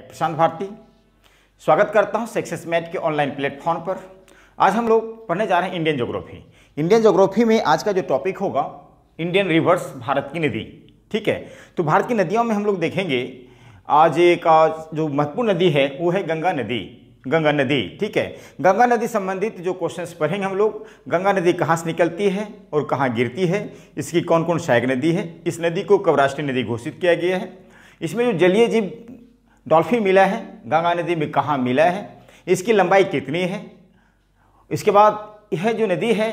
प्रशांत भारती स्वागत करता हूं सक्सेस मैथ के ऑनलाइन प्लेटफॉर्म पर। आज हम लोग पढ़ने जा रहे हैं इंडियन ज्योग्राफी। इंडियन ज्योग्राफी में आज का जो टॉपिक होगा इंडियन रिवर्स, भारत की नदी। ठीक है, तो भारत की नदियों में हम लोग देखेंगे आज एक जो महत्वपूर्ण नदी है वो है गंगा नदी। गंगा नदी, ठीक है, गंगा नदी संबंधित जो क्वेश्चंस पढ़ेंगे हम लोग। गंगा नदी कहाँ से निकलती है और कहाँ गिरती है, इसकी कौन कौन सहायक नदी है, इस नदी को कब राष्ट्रीय नदी घोषित किया गया है, इसमें जो जलीय जीव डॉल्फिन मिला है गंगा नदी में कहाँ मिला है, इसकी लंबाई कितनी है, इसके बाद यह जो नदी है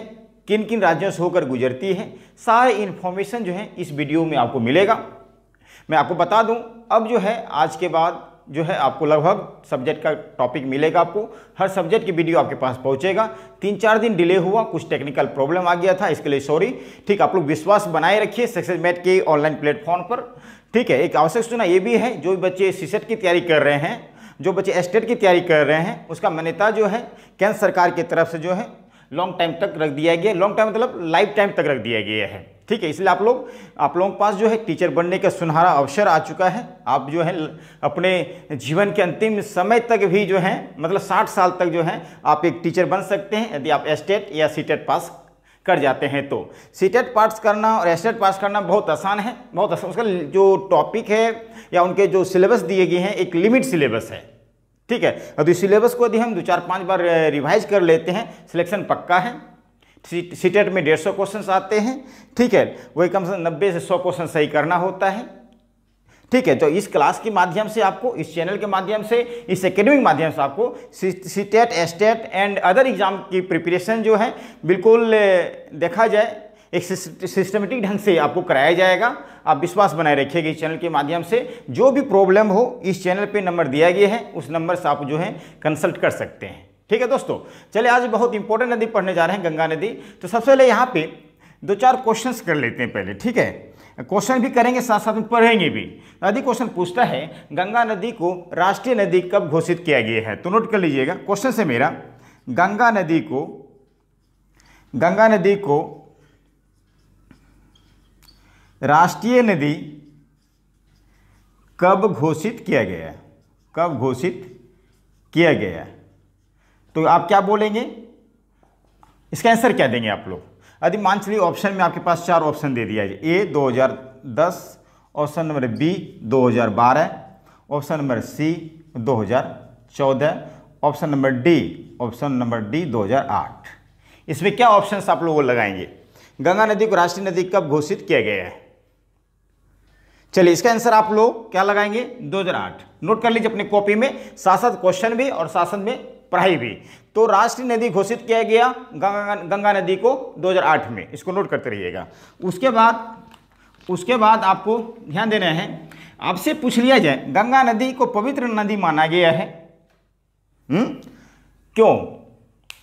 किन किन राज्यों से होकर गुजरती है, सारे इन्फॉर्मेशन जो है इस वीडियो में आपको मिलेगा। मैं आपको बता दूं, अब जो है आज के बाद जो है आपको लगभग सब्जेक्ट का टॉपिक मिलेगा। आपको हर सब्जेक्ट की वीडियो आपके पास पहुंचेगा। 3-4 दिन डिले हुआ, कुछ टेक्निकल प्रॉब्लम आ गया था, इसके लिए सॉरी। ठीक, आप लोग विश्वास बनाए रखिए सक्सेस मैथ के ऑनलाइन प्लेटफॉर्म पर। ठीक है, एक आवश्यक सूचना ये भी है, जो बच्चे सीसेट की तैयारी कर रहे हैं, जो बच्चे एस्टेट की तैयारी कर रहे हैं, उसका मान्यता जो है केंद्र सरकार की तरफ से जो है लॉन्ग टाइम तक रख दिया गया। लॉन्ग टाइम मतलब लाइफ टाइम तक रख दिया गया है। ठीक है, इसलिए आप लोगों के पास जो है टीचर बनने का सुनहरा अवसर आ चुका है। आप जो है अपने जीवन के अंतिम समय तक भी जो है मतलब 60 साल तक जो है आप एक टीचर बन सकते हैं यदि आप एस्टेट या सीटेट पास कर जाते हैं। तो सीटेट पास करना और एस्टेट पास करना बहुत आसान है, बहुत आसान। उसका जो टॉपिक है या उनके जो सिलेबस दिए गए हैं एक लिमिट सिलेबस है। ठीक है, और इस सिलेबस को यदि हम 2-4-5 बार रिवाइज कर लेते हैं सिलेक्शन पक्का है। सीटेट में 150 क्वेश्चन आते हैं। ठीक है, वही कम से कम 90 से 100 क्वेश्चन सही करना होता है। ठीक है, तो इस क्लास के माध्यम से आपको, इस चैनल के माध्यम से, इस एकेडमिक माध्यम से आपको CTET, estate and other exam की प्रिपरेशन जो है बिल्कुल देखा जाए एक सिस्टमेटिक ढंग से आपको कराया जाएगा। आप विश्वास बनाए रखिएगा इस चैनल के माध्यम से। जो भी प्रॉब्लम हो इस चैनल पे नंबर दिया गया है, उस नंबर से आप जो है कंसल्ट कर सकते हैं। ठीक है दोस्तों, चलिए आज बहुत इंपॉर्टेंट नदी पढ़ने जा रहे हैं, गंगा नदी। तो सबसे पहले यहाँ पे 2-4 क्वेश्चंस कर लेते हैं पहले। ठीक है, क्वेश्चन भी करेंगे साथ साथ में पढ़ेंगे भी। यदि क्वेश्चन पूछता है गंगा नदी को राष्ट्रीय नदी कब घोषित किया गया है, तो नोट कर लीजिएगा क्वेश्चन से मेरा, गंगा नदी को राष्ट्रीय नदी कब घोषित किया गया है, कब घोषित किया गया है। तो आप क्या बोलेंगे, इसका आंसर क्या देंगे आप लोग। यदि मान चलिए ऑप्शन में आपके पास 4 ऑप्शन दे दिया जाए, A 2010, option number B 2012, option number C 2014, option number D 2008। इसमें क्या ऑप्शंस आप लोग लगाएंगे, गंगा नदी को राष्ट्रीय नदी कब घोषित किया गया है। चलिए इसका आंसर आप लोग क्या लगाएंगे, 2008। नोट कर लीजिए अपनी कॉपी में, साथ साथ क्वेश्चन भी और साथ साथ में पढ़ाई भी। तो राष्ट्रीय नदी घोषित किया गया गंगा नदी को 2008 में, इसको नोट करते रहिएगा। उसके बाद आपको ध्यान देना है, आपसे पूछ लिया जाए गंगा नदी को पवित्र नदी माना गया है, क्यों,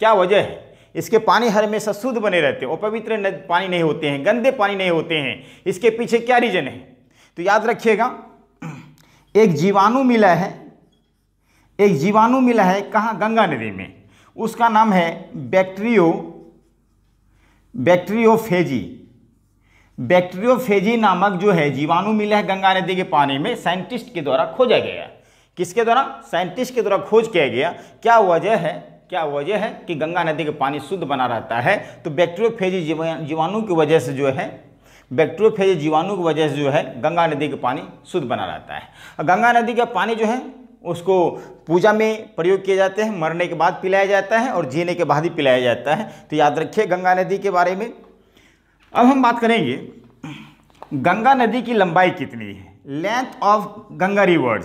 क्या वजह है। इसके पानी हमेशा शुद्ध बने रहते हैं, अपवित्र पानी नहीं होते हैं, गंदे पानी नहीं होते हैं। इसके पीछे क्या रीजन है, तो याद रखिएगा, एक जीवाणु मिला है कहाँ, गंगा नदी में। उसका नाम है बैक्टीरियोफेजी नामक जो है जीवाणु मिला है गंगा नदी के पानी में, साइंटिस्ट के द्वारा खोजा गया। किसके द्वारा, साइंटिस्ट के द्वारा खोज किया गया। क्या वजह है कि गंगा नदी का पानी शुद्ध बना रहता है, तो बैक्टीरियोफेजी जीवाणु की वजह से जो है गंगा नदी का पानी शुद्ध बना रहता है। गंगा नदी का पानी जो है उसको पूजा में प्रयोग किए जाते हैं, मरने के बाद पिलाया जाता है और जीने के बाद ही पिलाया जाता है। तो याद रखिए गंगा नदी के बारे में। अब हम बात करेंगे गंगा नदी की लंबाई कितनी है, लेंथ ऑफ गंगा रिवर,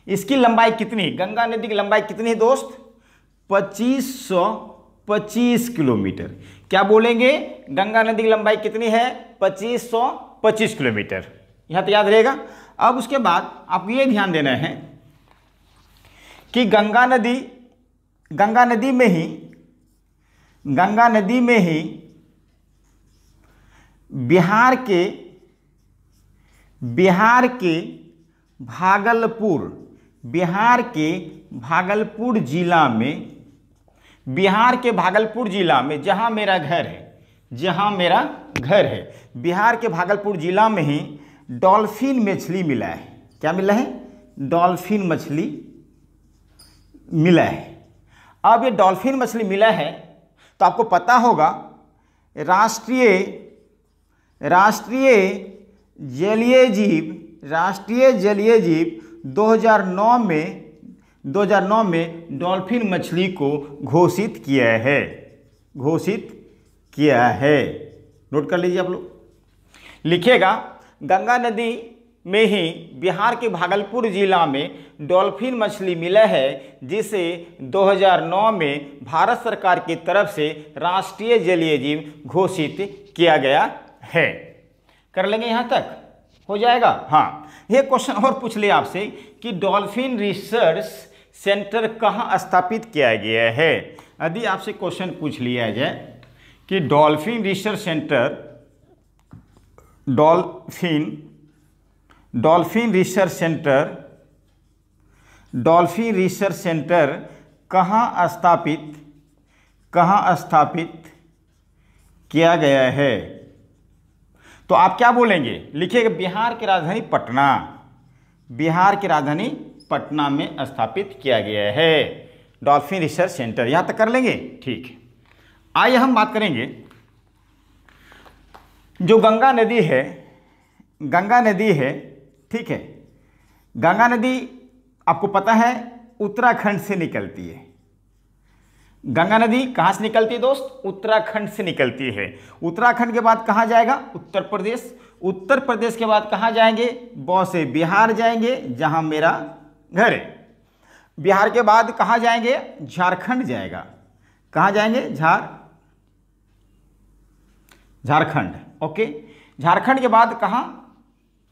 इसकी लंबाई कितनी, गंगा नदी की लंबाई कितनी है दोस्त, 2525 किलोमीटर। क्या बोलेंगे, गंगा नदी की लंबाई कितनी है, 2525 किलोमीटर। यहां तो याद रहेगा। अब उसके बाद आपको ये ध्यान देना है कि गंगा नदी में ही बिहार के भागलपुर जिला में जहां मेरा घर है, जहां मेरा घर है। बिहार के भागलपुर जिला में ही डॉल्फिन मछली मिला है। क्या मिला है? डॉल्फिन मछली मिला है। अब ये डॉल्फिन मछली मिला है तो आपको पता होगा राष्ट्रीय जलीय जीव 2009 में डॉल्फिन मछली को घोषित किया है। नोट कर लीजिए आप लोग। लिखिएगा, गंगा नदी में ही बिहार के भागलपुर जिला में डॉल्फिन मछली मिला है, जिसे 2009 में भारत सरकार की तरफ से राष्ट्रीय जलीय जीव घोषित किया गया है। कर लेंगे, यहां तक हो जाएगा। हाँ, ये क्वेश्चन और पूछ लिया आपसे कि डॉल्फिन रिसर्च सेंटर कहाँ स्थापित किया गया है। यदि आपसे क्वेश्चन पूछ लिया जाए कि डॉल्फिन रिसर्च सेंटर कहाँ स्थापित किया गया है, तो आप क्या बोलेंगे? लिखिएगा, बिहार की राजधानी पटना में स्थापित किया गया है डॉल्फिन रिसर्च सेंटर। यहां तक कर लेंगे, ठीक है। आइए हम बात करेंगे, जो गंगा नदी है, ठीक है। गंगा नदी आपको पता है उत्तराखंड से निकलती है। गंगा नदी कहाँ से निकलती है दोस्त? उत्तराखंड से निकलती है। उत्तराखंड के बाद कहाँ जाएगा? उत्तर प्रदेश। उत्तर प्रदेश के बाद कहाँ जाएंगे? बौ से बिहार जाएंगे, जहाँ मेरा घर है। बिहार के बाद कहाँ जाएंगे? झारखंड जाएगा। कहाँ जाएंगे? झारखंड। ओके। झारखंड के बाद कहाँ?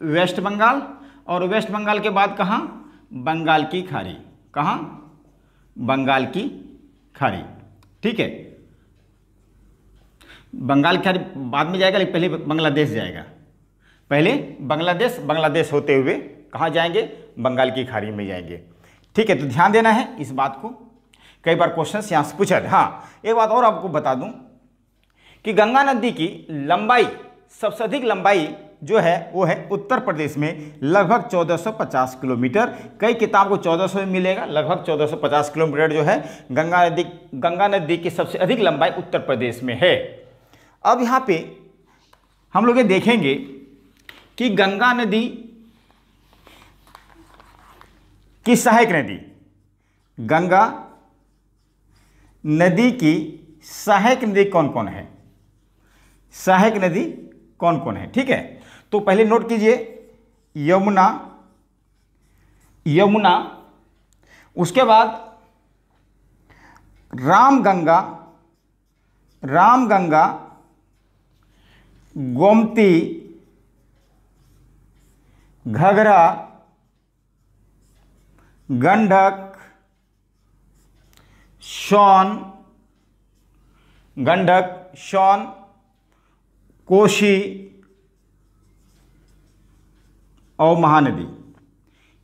वेस्ट बंगाल। और वेस्ट बंगाल के बाद कहाँ? बंगाल की खाड़ी। कहाँ? बंगाल की खाड़ी, ठीक है। बंगाल की खाड़ी बाद में जाएगा, लेकिन पहले बांग्लादेश जाएगा। पहले बांग्लादेश होते हुए कहाँ जाएंगे? बंगाल की खाड़ी में जाएंगे, ठीक है। तो ध्यान देना है इस बात को, कई बार क्वेश्चन यहाँ से पूछा है। हाँ, एक बात और आपको बता दूं कि गंगा नदी की लंबाई, सबसे अधिक लंबाई जो है वो है उत्तर प्रदेश में, लगभग 1450 किलोमीटर। कई किताब को 1400 में मिलेगा, लगभग 1450 किलोमीटर जो है गंगा नदी की सबसे अधिक लंबाई उत्तर प्रदेश में है। अब यहाँ पे हम लोग ये देखेंगे कि गंगा नदी की सहायक नदी, गंगा नदी की सहायक नदी कौन कौन है? सहायक नदी कौन कौन है, ठीक है। तो पहले नोट कीजिए, यमुना, उसके बाद रामगंगा, गोमती, घघरा, गंडक, सोन, कोशी और महानदी।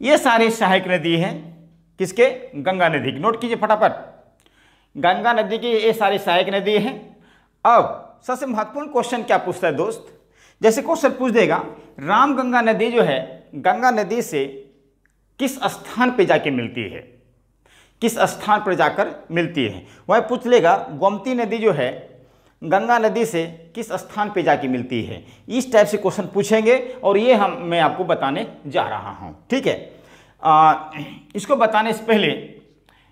ये सारे सहायक नदी हैं किसके? गंगा नदी की। नोट कीजिए फटाफट, गंगा नदी की ये सारी सहायक नदी हैं। अब सबसे महत्वपूर्ण क्वेश्चन क्या पूछता है दोस्त? जैसे क्वेश्चन पूछ देगा, रामगंगा नदी जो है गंगा नदी से किस स्थान पे जाके मिलती है? किस स्थान पर जाकर मिलती है? वह पूछ लेगा, गोमती नदी जो है गंगा नदी से किस स्थान पे जाके मिलती है? इस टाइप से क्वेश्चन पूछेंगे और ये मैं आपको बताने जा रहा हूँ, ठीक है। इसको बताने से पहले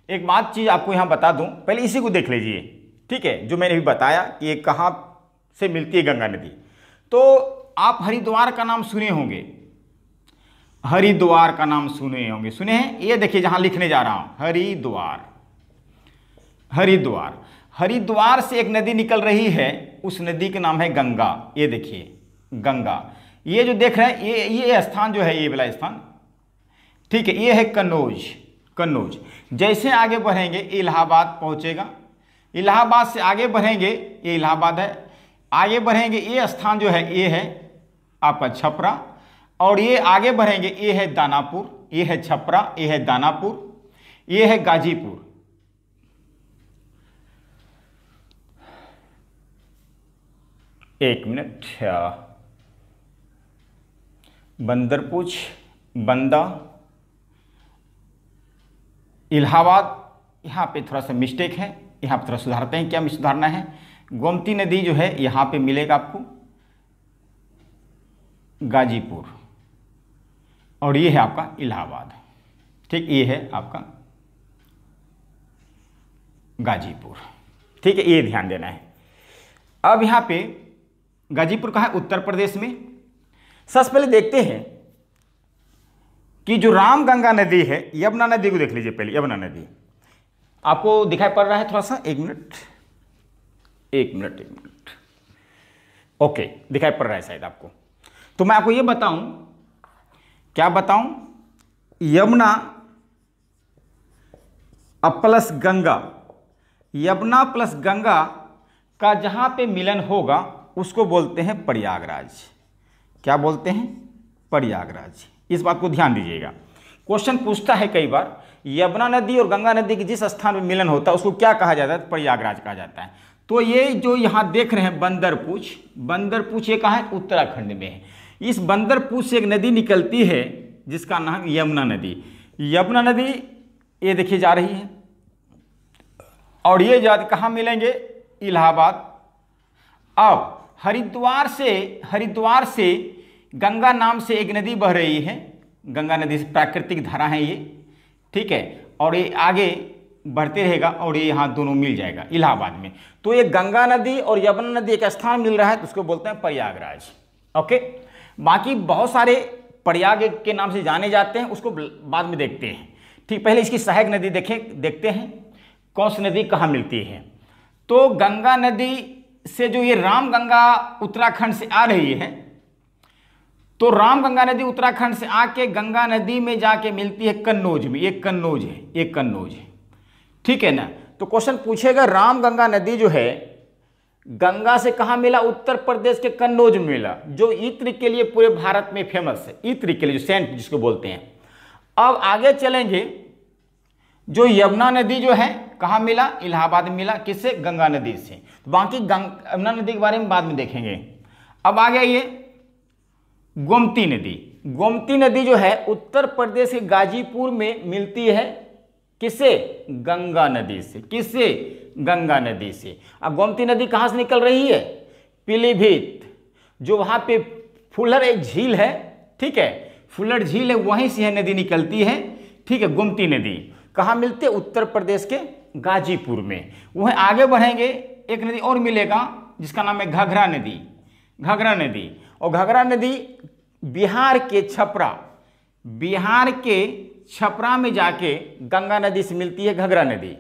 एक बात चीज़ आपको यहाँ बता दूँ, पहले इसी को देख लीजिए, ठीक है, जो मैंने भी बताया कि ये कहाँ से मिलती है गंगा नदी। तो आप हरिद्वार का नाम सुने होंगे, हरिद्वार का नाम सुने होंगे, सुने हैं? ये देखिए जहाँ लिखने जा रहा हूँ, हरिद्वार से एक नदी निकल रही है, उस नदी का नाम है गंगा। ये देखिए गंगा, ये जो देख रहे हैं ये स्थान जो है, ये वाला स्थान, ठीक है, ये है कन्नौज। जैसे आगे बढ़ेंगे इलाहाबाद पहुंचेगा, इलाहाबाद से आगे बढ़ेंगे, ये इलाहाबाद है, आगे बढ़ेंगे ये स्थान जो है ये है आपका छपरा, और ये आगे बढ़ेंगे ये है दानापुर, ये है छपरा, ये है दानापुर, ये है गाजीपुर। एक मिनट, बंदरपूछ, बंदा, इलाहाबाद, यहाँ पे थोड़ा सा मिस्टेक है, यहाँ पे थोड़ा सुधारते हैं। क्या सुधारना है? गोमती नदी जो है यहाँ पे मिलेगा आपको गाजीपुर, और ये है आपका इलाहाबाद। ठीक, ये है आपका गाजीपुर। ठीक है, ये ध्यान देना है। अब यहाँ पे गाजीपुर कहाँ है? उत्तर प्रदेश में। सबसे पहले देखते हैं कि जो रामगंगा नदी है, यमुना नदी को देख लीजिए पहले। यमुना नदी आपको दिखाई पड़ रहा है थोड़ा सा? एक मिनट, एक मिनट, एक मिनट। ओके, दिखाई पड़ रहा है शायद आपको। तो मैं आपको ये बताऊं, क्या बताऊं? यमुना प्लस गंगा, यमुना प्लस गंगा का जहां पे मिलन होगा उसको बोलते हैं प्रयागराज। क्या बोलते हैं? प्रयागराज। इस बात को ध्यान दीजिएगा। क्वेश्चन पूछता है कई बार, यमुना नदी और गंगा नदी के जिस स्थान में मिलन होता है उसको क्या कहा जाता है? प्रयागराज कहा जाता है। तो ये जो यहाँ देख रहे हैं बंदरपूछ, बंदरपूछ ये कहाँ है? उत्तराखंड में है। इस बंदरपूछ से एक नदी निकलती है जिसका नाम यमुना नदी। यमुना नदी ये देखिए जा रही है, और ये जा कहाँ मिलेंगे? इलाहाबाद। अब हरिद्वार से गंगा नाम से एक नदी बह रही है, गंगा नदी से प्राकृतिक धारा है ये, ठीक है, और ये आगे बढ़ते रहेगा और ये यहाँ दोनों मिल जाएगा इलाहाबाद में। तो ये गंगा नदी और यमुना नदी एक स्थान मिल रहा है, तो उसको बोलते हैं प्रयागराज। ओके, बाकी बहुत सारे प्रयाग के नाम से जाने जाते हैं, उसको बाद में देखते हैं। ठीक, पहले इसकी सहायक नदी देखते हैं कौन सी नदी कहाँ मिलती है। तो गंगा नदी से जो ये रामगंगा उत्तराखंड से आ रही है, तो रामगंगा नदी उत्तराखंड से आके गंगा नदी में जाके मिलती है कन्नौज में। ये कन्नौज है, ये कन्नौज है, ठीक है ना। तो क्वेश्चन पूछेगा रामगंगा नदी जो है गंगा से कहाँ मिला? उत्तर प्रदेश के कन्नौज में मिला, जो इत्र के लिए पूरे भारत में फेमस है। इत्र के लिए, जो सेंट जिसको बोलते हैं। अब आगे चलेंगे, जो यमुना नदी जो है कहाँ मिला? इलाहाबाद में मिला। किससे? गंगा नदी से। तो बाकी यमुना नदी के बारे में बाद में देखेंगे। अब आ गया ये गोमती नदी। गोमती नदी जो है उत्तर प्रदेश के गाजीपुर में मिलती है। किससे? गंगा नदी से। किससे? गंगा नदी से। अब गोमती नदी कहाँ से निकल रही है? पीलीभीत, जो वहाँ पे फुलर एक झील है, ठीक है, फुलर झील है, वहीं से यह नदी निकलती है। ठीक है, गोमती नदी कहाँ मिलती है? उत्तर प्रदेश के गाजीपुर में। वहीं आगे बढ़ेंगे, एक नदी और मिलेगा जिसका नाम है घाघरा नदी। घाघरा नदी, और घाघरा नदी बिहार के छपरा में जाके गंगा नदी से मिलती है घाघरा नदी।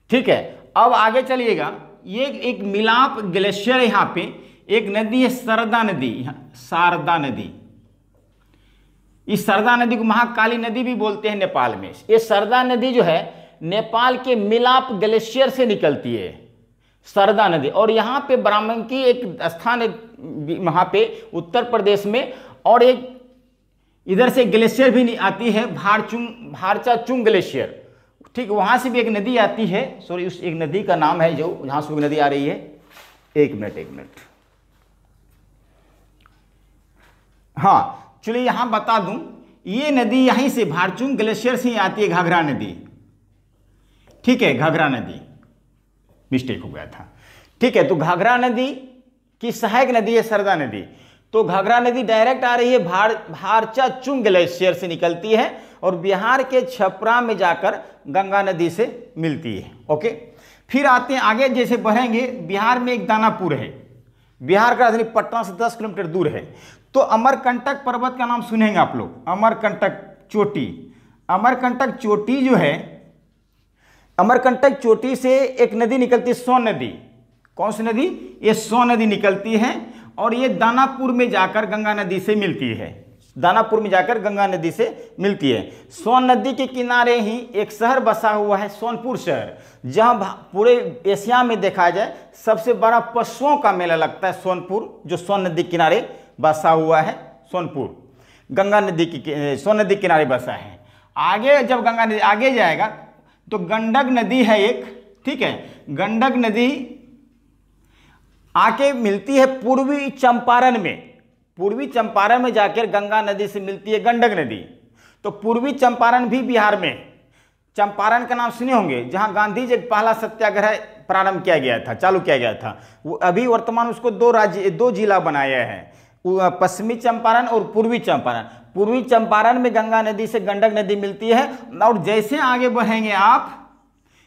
ठीक है, अब आगे चलिएगा, ये एक मिलाप ग्लेशियर, यहाँ पे एक नदी है शारदा नदी। शारदा नदी, इस शारदा नदी को महाकाली नदी भी बोलते हैं नेपाल में। ये शारदा नदी जो है नेपाल के मिलाप ग्लेशियर से निकलती है, शारदा नदी। और यहाँ पे बाराबंकी एक स्थान है वहाँ पे उत्तर प्रदेश में, और एक इधर से ग्लेशियर भी आती है, भारचाचुंग ग्लेशियर। ठीक, वहाँ से भी एक नदी आती है। सॉरी, उस एक नदी का नाम है जो जहाँ से नदी आ रही है। एक मिनट, हाँ चलिए यहाँ बता दूं, ये नदी यहीं से भारचुंग ग्लेशियर से ही आती है, घाघरा नदी। ठीक है, घाघरा नदी, मिस्टेक हो गया था। ठीक है, तो घाघरा नदी की सहायक नदी है शारदा नदी। तो घाघरा नदी डायरेक्ट आ रही है, भारचाचुंग ग्लेशियर से निकलती है और बिहार के छपरा में जाकर गंगा नदी से मिलती है। ओके, फिर आते हैं आगे, जैसे बढ़ेंगे, बिहार में एक दानापुर है, बिहार का राजधानी पटना से 10 किलोमीटर दूर है। तो अमरकंटक पर्वत का नाम सुनेंगे आप लोग, अमरकंटक चोटी। अमरकंटक चोटी जो है, अमरकंटक चोटी से एक नदी निकलती है, सोन नदी। कौन सी नदी? ये सोन नदी निकलती है, और ये दानापुर में जाकर गंगा नदी से मिलती है। दानापुर में जाकर गंगा नदी से मिलती है। सोन नदी के किनारे ही एक शहर बसा हुआ है, सोनपुर शहर, जहां पूरे एशिया में देखा जाए सबसे बड़ा पशुओं का मेला लगता है। सोनपुर, जो सोन नदी के किनारे बसा हुआ है, सोनपुर गंगा नदी की, सोन नदी के किनारे बसा है। आगे जब गंगा नदी आगे जाएगा तो गंडक नदी है एक, ठीक है, गंडक नदी आके मिलती है पूर्वी चंपारण में। पूर्वी चंपारण में जाकर गंगा नदी से मिलती है गंडक नदी। तो पूर्वी चंपारण भी बिहार में है। चंपारण का नाम सुने होंगे, जहां गांधी जी पहला सत्याग्रह प्रारंभ किया गया था, चालू किया गया था। वो अभी वर्तमान उसको दो जिला बनाया है, पश्चिमी चंपारण और पूर्वी चंपारण। पूर्वी चंपारण में गंगा नदी से गंडक नदी मिलती है। और जैसे आगे बढ़ेंगे आप,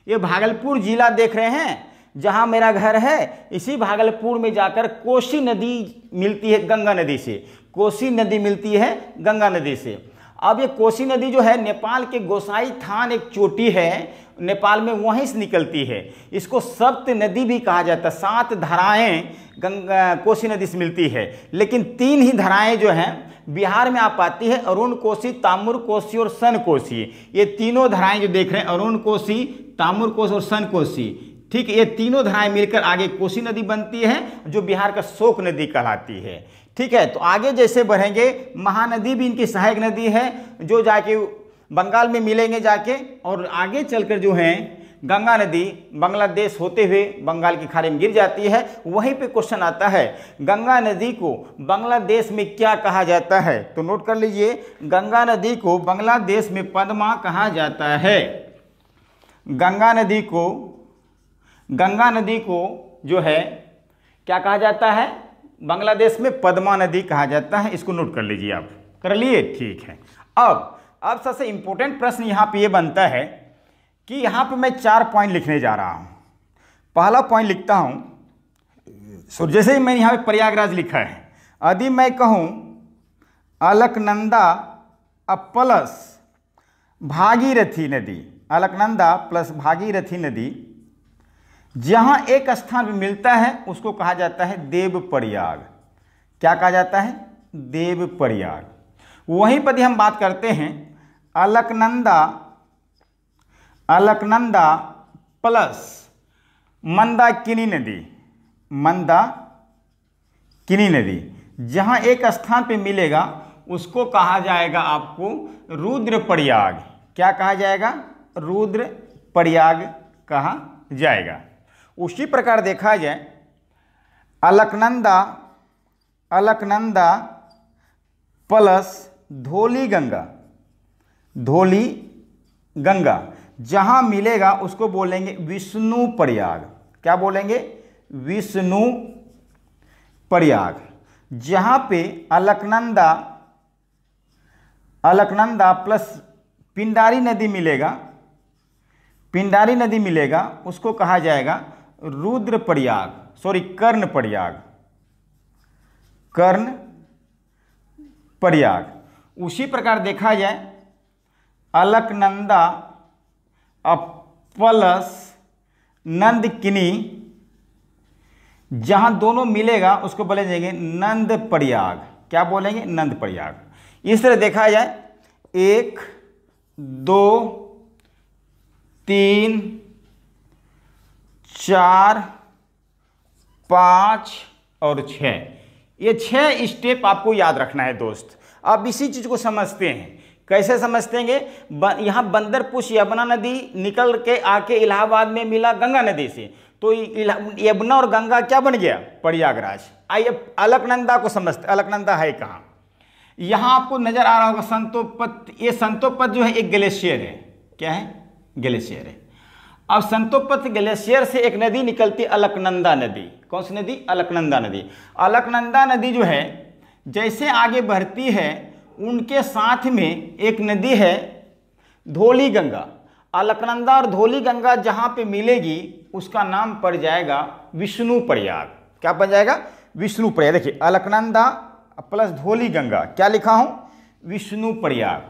ये भागलपुर जिला देख रहे हैं जहां मेरा घर है, इसी भागलपुर में जाकर कोसी नदी मिलती है गंगा नदी से। कोसी नदी मिलती है गंगा नदी से। अब ये कोसी नदी जो है नेपाल के गोसाई थान एक चोटी है नेपाल में, वहीं से निकलती है। इसको सप्त नदी भी कहा जाता है। 7 धाराएं गंगा कोसी नदी से मिलती है, लेकिन 3 ही धाराएं जो हैं बिहार में आ पाती है, अरुण कोसी, ताम्र कोसी और सन कोसी। ये तीनों धाराएं जो देख रहे हैं, अरुण कोसी, ताम्र कोसी और सन कोसी, ठीक है, ये तीनों धाराएं मिलकर आगे कोसी नदी बनती है, जो बिहार का शोक नदी कहलाती है। ठीक है, तो आगे जैसे बढ़ेंगे, महानदी भी इनकी सहायक नदी है, जो जाके बंगाल में मिलेंगे जाके, और आगे चलकर जो है गंगा नदी बांग्लादेश होते हुए बंगाल की खाड़ी में गिर जाती है। वहीं पे क्वेश्चन आता है, गंगा नदी को बांग्लादेश में क्या कहा जाता है? तो नोट कर लीजिए, गंगा नदी को बांग्लादेश में पद्मा कहा जाता है। गंगा नदी को जो है क्या कहा जाता है? बांग्लादेश में पद्मा नदी कहा जाता है। इसको नोट कर लीजिए आप, कर लिए? ठीक है। अब सबसे इंपॉर्टेंट प्रश्न यहाँ पे ये बनता है कि यहाँ पे मैं 4 पॉइंट लिखने जा रहा हूँ। पहला पॉइंट लिखता हूँ, सो जैसे ही मैंने यहाँ पे प्रयागराज लिखा है, यदि मैं कहूँ अलकनंदा प्लस भागीरथी नदी, अलकनंदा प्लस भागीरथी नदी जहाँ एक स्थान पे मिलता है उसको कहा जाता है देवप्रयाग। क्या कहा जाता है? देवप्रयाग। वहीं पर हम बात करते हैं अलकनंदा प्लस मंदाकिनी नदी, जहाँ एक स्थान पे मिलेगा उसको कहा जाएगा आपको रुद्रप्रयाग। क्या कहा जाएगा? रुद्रप्रयाग कहा जाएगा। उसी प्रकार देखा जाए, अलकनंदा प्लस धौली गंगा जहां मिलेगा उसको बोलेंगे विष्णु प्रयाग। क्या बोलेंगे? विष्णु प्रयाग। जहां पे अलकनंदा प्लस पिंडारी नदी मिलेगा, उसको कहा जाएगा कर्ण प्रयाग। उसी प्रकार देखा जाए, अलकनंदा प्लस नंदकिनी जहां दोनों मिलेगा उसको बोले जाएंगे नंद प्रयाग। क्या बोलेंगे? नंद प्रयाग। इस तरह देखा जाए, 1 2 3 4 5 और 6, ये 6 स्टेप आपको याद रखना है दोस्त। अब इसी चीज को समझते हैं। कैसे समझतेंगे? यहाँ बंदरपुश यमुना नदी निकल के आके इलाहाबाद में मिला गंगा नदी से, तो यमुना और गंगा क्या बन गया? प्रयागराज। आइए अलकनंदा को समझते। अलकनंदा है कहाँ? यहाँ आपको नजर आ रहा होगा संतोपत। ये संतोपत जो है एक ग्लेशियर है। क्या है? ग्लेशियर है। अब संतोपत ग्लेशियर से एक नदी निकलती, अलकनंदा नदी। कौन सी नदी? अलकनंदा नदी। अलकनंदा नदी जो है जैसे आगे बढ़ती है, उनके साथ में एक नदी है धौली गंगा। अलकनंदा और धौली गंगा जहाँ पे मिलेगी उसका नाम पड़ जाएगा विष्णु प्रयाग। क्या बन जाएगा? विष्णु प्रयाग। देखिए, अलकनंदा प्लस धौली गंगा, क्या लिखा हूँ? विष्णु प्रयाग।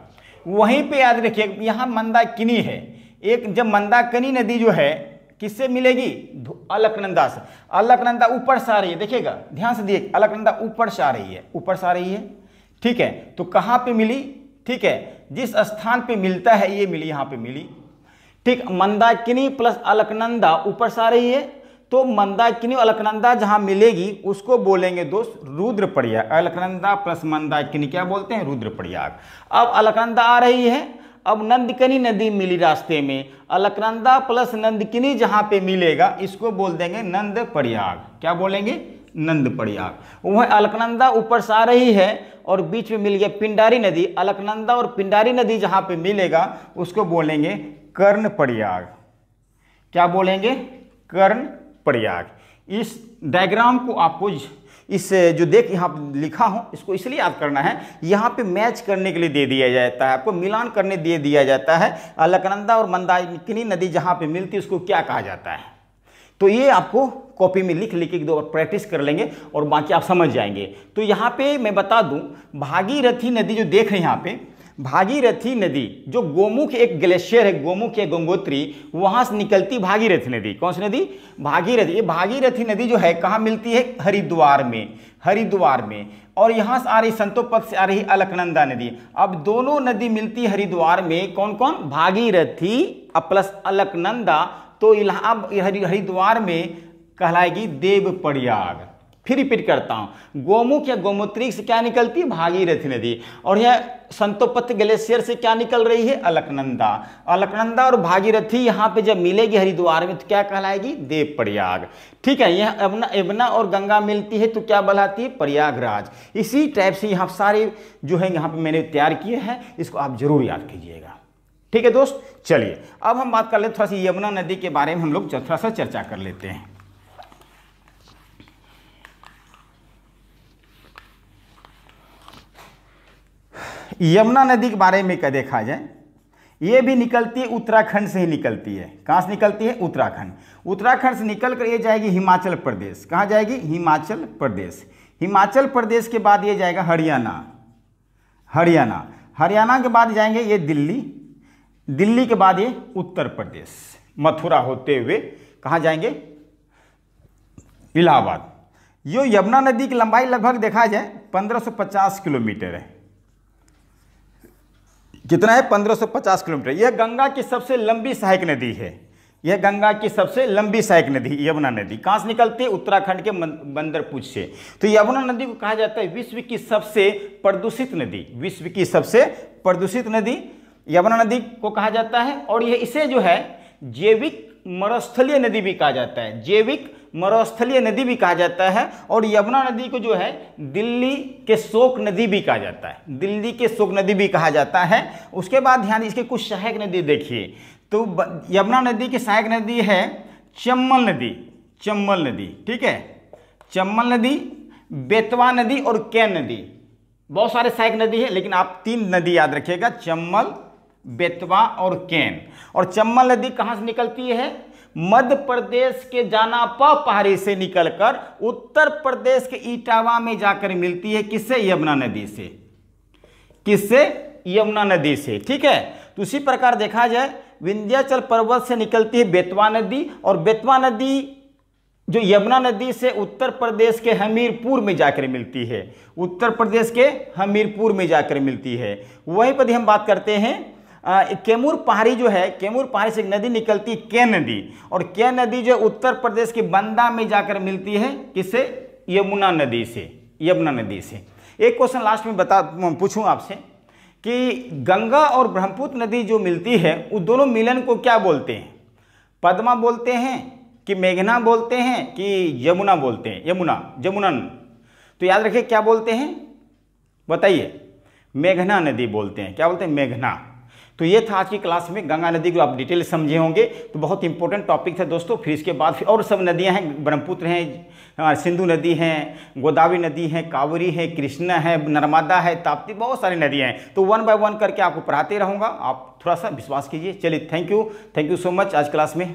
वहीं पे याद रखिए, यहाँ मंदाकिनी है एक। जब मंदाकिनी नदी जो है किससे मिलेगी? अलकनंदा से। अलकनंदा ऊपर से आ रही है, देखिएगा ध्यान से देखिए, अलकनंदा ऊपर से आ रही है, ठीक है। तो कहाँ पे मिली? ठीक है, जिस स्थान पे मिलता है ये मिली, यहाँ पे मिली, ठीक। मंदाकिनी प्लस अलकनंदा ऊपर से आ रही है, तो मंदाकिनी अलकनंदा जहाँ मिलेगी उसको बोलेंगे दोस्त रुद्रप्रयाग। अलकनंदा प्लस मंदाकिनी क्या बोलते हैं? रुद्रप्रयाग। अब अलकनंदा आ रही है, अब नंदकनी नदी मिली रास्ते में, अलकनंदा प्लस नंदकिनी जहाँ पे मिलेगा इसको बोल देंगे नंद प्रयाग। क्या बोलेंगे? नंद प्रयाग। वह अलकनंदा ऊपर से आ रही है और बीच में मिल गया पिंडारी नदी, अलकनंदा और पिंडारी नदी जहाँ पे मिलेगा उसको बोलेंगे कर्ण प्रयाग। क्या बोलेंगे? कर्ण प्रयाग। इस डायग्राम को आपको इस जो देख यहाँ लिखा हूँ इसको इसलिए याद करना है, यहाँ पे मैच करने के लिए दे दिया जाता है, आपको मिलान करने दे दिया जाता है। अलकनंदा और मंदाकिनी नदी जहाँ पे मिलती है उसको क्या कहा जाता है। तो ये आपको कॉपी में लिख लिख के दो प्रैक्टिस कर लेंगे और बाकी आप समझ जाएंगे। तो यहाँ पे मैं बता दूं, भागीरथी नदी जो देख रहे हैं यहाँ पे, भागीरथी नदी जो गोमुख एक ग्लेशियर है, गोमुख या गंगोत्री, वहां से निकलती भागीरथी नदी। कौन सी नदी? भागीरथी। ये भागीरथी नदी जो है कहाँ मिलती है? हरिद्वार में, हरिद्वार में। और यहाँ से आ रही संतोपद से आ रही अलकनंदा नदी। अब दोनों नदी मिलती है हरिद्वार में। कौन कौन? भागीरथी प्लस अलकनंदा। तो हरिद्वार में कहलाएगी देव प्रयाग। फिर रिपीट करता हूं, गोमुख या गोमूत्री से क्या निकलती है? भागीरथी नदी। और यह संतोपद ग्लेशियर से क्या निकल रही है? अलकनंदा। अलकनंदा और भागीरथी यहाँ पे जब मिलेगी हरिद्वार में तो क्या कहलाएगी? देव प्रयाग। ठीक है। यह यमुना और गंगा मिलती है तो क्या कहलाती है? प्रयागराज। इसी टाइप से यहाँ सारे जो है यहाँ पे मैंने तैयार किए हैं, इसको आप जरूर याद कीजिएगा। ठीक है दोस्त, चलिए अब हम बात कर लेते थोड़ा सी यमुना नदी के बारे में, हम लोग थोड़ा सा चर्चा कर लेते हैं। यमुना नदी के बारे में क्या देखा जाए, ये भी निकलती है उत्तराखंड से ही निकलती है। कहाँ से निकलती है? उत्तराखंड। उत्तराखंड से निकल कर ये जाएगी हिमाचल प्रदेश। कहाँ जाएगी? हिमाचल प्रदेश। हिमाचल प्रदेश के बाद ये जाएगा हरियाणा, हरियाणा। हरियाणा के बाद जाएंगे ये दिल्ली, दिल्ली के बाद ये उत्तर प्रदेश, मथुरा होते हुए कहाँ जाएंगे? इलाहाबाद। यो यमुना नदी की लंबाई लगभग देखा जाए 1550 किलोमीटर है। कितना है? 1550 किलोमीटर। यह गंगा की सबसे लंबी सहायक नदी है। यह गंगा की सबसे लंबी सहायक नदी यमुना नदी। कहाँ से निकलती है? उत्तराखंड के बंदरपुर से। तो यमुना नदी को कहा जाता है विश्व की सबसे प्रदूषित नदी। विश्व की सबसे प्रदूषित नदी यमुना नदी को कहा जाता है। और यह इसे जो है जैविक मरुस्थलीय नदी भी कहा जाता है, जैविक मरुस्थलीय नदी भी कहा जाता है। और यमुना नदी को जो है दिल्ली के शोक नदी भी कहा जाता है, दिल्ली के शोक नदी भी कहा जाता है। उसके बाद ध्यान इसके कुछ सहायक नदी देखिए। तो यमुना नदी की सहायक नदी है चंबल नदी, चंबल नदी। ठीक है, चंबल नदी, बेतवा नदी और कैन नदी। बहुत सारे सहायक नदी है लेकिन आप तीन नदी याद रखिएगा, चंबल, बेतवा और कैन। और चंबल नदी कहाँ से निकलती है? मध्य प्रदेश के जानापा पहाड़ी से निकलकर उत्तर प्रदेश के इटावा में जाकर मिलती है। किससे? यमुना नदी से। किससे? यमुना नदी से। ठीक है। तो उसी प्रकार देखा जाए विंध्याचल पर्वत से निकलती है बेतवा नदी, और बेतवा नदी जो यमुना नदी से उत्तर प्रदेश के हमीरपुर में जाकर मिलती है, उत्तर प्रदेश के हमीरपुर में जाकर मिलती है। वहीं पर हम बात करते हैं कैमूर पहाड़ी जो है, कैमूर पहाड़ी से एक नदी निकलती है कैन नदी, और कैन नदी जो उत्तर प्रदेश के बंदा में जाकर मिलती है। किससे? यमुना नदी से, यमुना नदी से। एक क्वेश्चन लास्ट में पूछूं आपसे कि गंगा और ब्रह्मपुत्र नदी जो मिलती है उस दोनों मिलन को क्या बोलते हैं? पद्मा बोलते हैं कि मेघना बोलते हैं कि यमुना बोलते हैं? यमुना, जमुनन। तो याद रखिए क्या बोलते हैं, बताइए? मेघना नदी बोलते हैं। क्या बोलते हैं? मेघना। तो ये था आज की क्लास में गंगा नदी को आप डिटेल समझे होंगे। तो बहुत इंपॉर्टेंट टॉपिक था दोस्तों। फिर इसके बाद फिर और सब नदियां हैं, ब्रह्मपुत्र हैं, सिंधु नदी हैं, गोदावरी नदी है, कावेरी है, कृष्णा है, नर्मदा है, ताप्ती, बहुत सारी नदियां हैं। तो 1 बाय 1 करके आपको पढ़ाते रहूँगा, आप थोड़ा सा विश्वास कीजिए। चलिए, थैंक यू सो मच आज क्लास में।